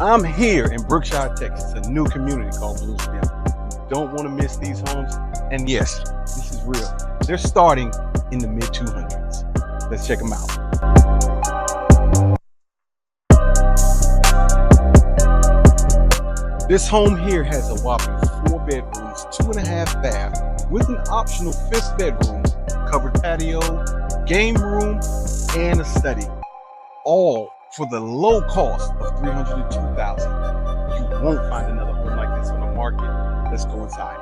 I'm here in Brookshire, Texas, a new community called Bluestem. You don't want to miss these homes. And yes, this is real. They're starting in the mid 200s. Let's check them out. This home here has a whopping 4 bedrooms, 2.5 baths, with an optional 5th bedroom, covered patio, game room, and a study. All for the low cost of $302,000. You won't find another home like this on the market. Let's go inside.